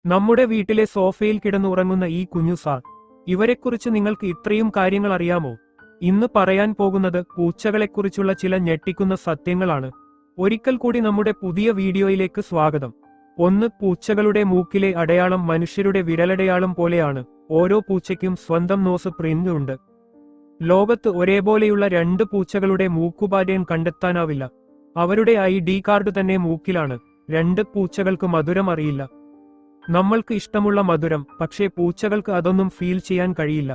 നമ്മുടെ വീട്ടിലെ സോഫയിൽ കിടന്നുറങ്ങുന്ന ഈ കുഞ്ഞു സാർ, ഇവരെക്കുറിച്ച് നിങ്ങൾക്ക് ഇത്രയും കാര്യങ്ങൾ അറിയാമോ? ഇന്ന് പറയാൻ പോകുന്നത് പൂച്ചകളെക്കുറിച്ചുള്ള ചില ഞെട്ടിക്കുന്ന സത്യങ്ങളാണ്. ഒരിക്കൽ കൂടി നമ്മുടെ പുതിയ വീഡിയോയിലേക്ക് സ്വാഗതം. 1. പൂച്ചകളുടെ മൂക്കിലെ അടയാളം മനുഷ്യരുടെ വിരലടയാളം പോലെയാണ്. ഓരോ പൂച്ചയ്ക്കും സ്വന്തം നോസ് പ്രിന്റ് ഉണ്ട്. ലോകത്ത് ഒരേപോലെയുള്ള 2 പൂച്ചകളുടെ മൂക്കുപാറ്റേൺ കണ്ടെത്താനാവില്ല. അവരുടെ ID കാർഡ് തന്നെ മൂക്കിലാണ്. 2 പൂച്ചകൾക്ക് മധുരം അറിയില്ല. നമ്മൾക്ക് ഇഷ്ടമുള്ള മധുരം, പക്ഷേ പൂച്ചകൾക്ക് അതൊന്നും ഫീൽ ചെയ്യാൻ കഴിയില്ല.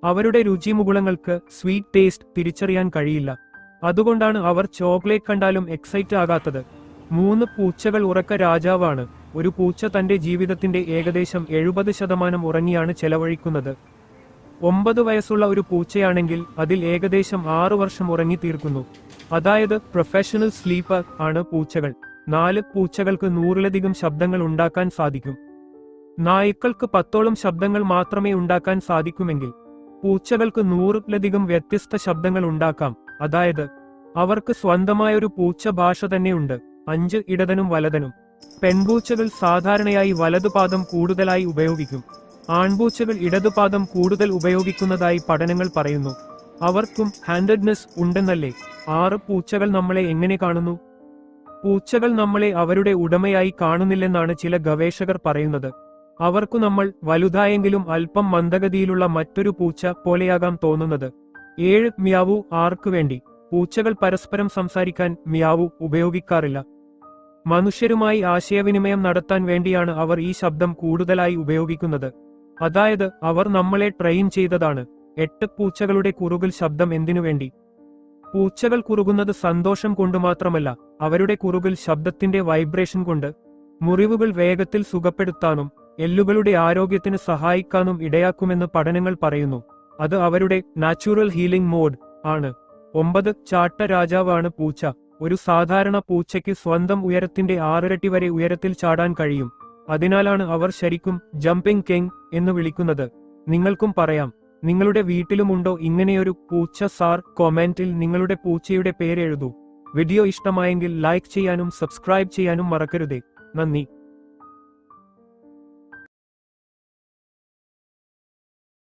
അവരുടെ രുചിമുകുളങ്ങൾക്ക് സ്വീറ്റ് ടേസ്റ്റ് തിരിച്ചറിയാൻ കഴിയില്ല. അതുകൊണ്ടാണ് അവർ ചോക്ലേറ്റ് കണ്ടാലും എക്സൈറ്റ് ആകാത്തത്. 3 പൂച്ചകൾ ഉറക്ക രാജാവാണ്. ഒരു പൂച്ച തന്റെ ജീവിതത്തിന്റെ ഏകദേശം 70% ഉറങ്ങിയാണ് ചെലവഴിക്കുന്നത്. 9 വയസ്സുള്ള ഒരു പൂച്ചയാണെങ്കിൽ അതിൽ ഏകദേശം 6 വർഷം ഉറങ്ങി തീർക്കുന്നു. അതായത് പ്രൊഫഷണൽ സ്ലീപ്പർ ആണ് പൂച്ചകൾ. 4 പൂച്ചകൾക്ക് 100-ലധികം ശബ്ദങ്ങൾ ഉണ്ടാക്കാൻ സാധിക്കും. നായ്ക്കൾക്ക് 10ഓളം ശബ്ദങ്ങൾ മാത്രമേ ഉണ്ടാക്കാൻ സാധിക്കുമെങ്കിൽ പൂച്ചകൾക്ക് 100-ലധികം വ്യത്യസ്ത ശബ്ദങ്ങൾ ഉണ്ടാക്കാം. അതായത് അവർക്ക് സ്വന്തമായൊരു പൂച്ച ഭാഷ തന്നെയുണ്ട്. 5 ഇടതനും വലതനും. പെൺപൂച്ചകൾ സാധാരണയായി വലതുപാദം കൂടുതലായി ഉപയോഗിക്കും. ആൺപൂച്ചകൾ ഇടതുപാദം കൂടുതൽ ഉപയോഗിക്കുന്നതായി പഠനങ്ങൾ പറയുന്നു. അവർക്കും ഹാൻഡഡ്നെസ് ഉണ്ടെന്നല്ലേ? 6 പൂച്ചകൾ നമ്മളെ എങ്ങനെ കാണുന്നു? പൂച്ചകൾ നമ്മളെ അവരുടെ ഉടമയായി കാണുന്നില്ലെന്നാണ് ചില ഗവേഷകർ പറയുന്നത്. അവർക്കു നമ്മൾ വലുതായെങ്കിലും അല്പം മന്ദഗതിയിലുള്ള മറ്റൊരു പൂച്ച പോലെയാകാം തോന്നുന്നത്. 7 മ്യാവു. ആർക്കു വേണ്ടി? പൂച്ചകൾ പരസ്പരം സംസാരിക്കാൻ മ്യാവു ഉപയോഗിക്കാറില്ല. മനുഷ്യരുമായി ആശയവിനിമയം നടത്താൻ വേണ്ടിയാണ് അവർ ഈ ശബ്ദം കൂടുതലായി ഉപയോഗിക്കുന്നത്. അതായത് അവർ നമ്മളെ ട്രെയിൻ ചെയ്തതാണ്. 8 പൂച്ചകളുടെ കുറുകൽ ശബ്ദം എന്തിനു വേണ്ടി? പൂച്ചകൾ കുറുകുന്നത് സന്തോഷം കൊണ്ടു മാത്രമല്ല, അവരുടെ കുറുകൽ ശബ്ദത്തിന്റെ വൈബ്രേഷൻ കൊണ്ട് മുറിവുകൾ വേഗത്തിൽ സുഖപ്പെടുത്താനും എല്ലുകളുടെ ആരോഗ്യത്തിന് സഹായിക്കാനും ഇടയാക്കുമെന്ന് പഠനങ്ങൾ പറയുന്നു. അത് അവരുടെ നാച്ചുറൽ ഹീലിംഗ് മോഡ് ആണ്. 9 ചാട്ട രാജാവാണ് പൂച്ച. ഒരു സാധാരണ പൂച്ചയ്ക്ക് സ്വന്തം ഉയരത്തിന്റെ 6 ഇരട്ടി വരെ ഉയരത്തിൽ ചാടാൻ കഴിയും. അതിനാലാണ് അവർ ശരിക്കും ജമ്പിംഗ് കിങ് എന്ന് വിളിക്കുന്നത്. നിങ്ങൾക്കും പറയാം. നിങ്ങളുടെ വീട്ടിലുമുണ്ടോ ഇങ്ങനെയൊരു പൂച്ച സാർ? കൊമന്റിൽ നിങ്ങളുടെ പൂച്ചയുടെ പേരെഴുതൂ. വീഡിയോ ഇഷ്ടമായെങ്കിൽ ലൈക്ക് ചെയ്യാനും സബ്സ്ക്രൈബ് ചെയ്യാനും മറക്കരുതേ. നന്ദി.